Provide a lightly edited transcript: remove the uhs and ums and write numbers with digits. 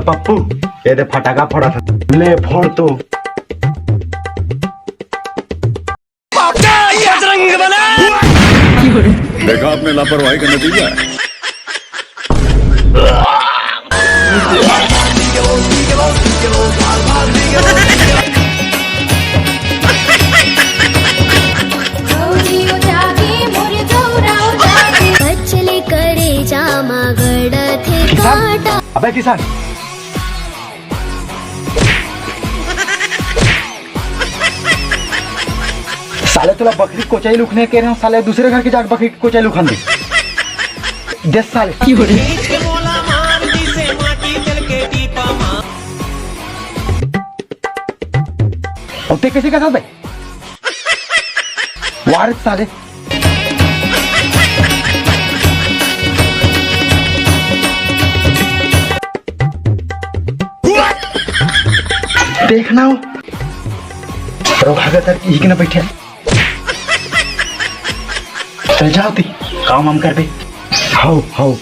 पप्पू ये दे फटाका फोड़ा था ले फोड़ तो देखा आपने लापरवाही का नतीजा है। अबे किसान साले तुला बकरी कोचाई लुकने कह रहे हो साले दूसरे घर की जाकर बकरी कोचाई लुखान दे 10 साल और ते कैसे का भाई वारिस साले देखना हो भागत ही कि ना बैठे चल जाओ ती काम हम कर दे हाउ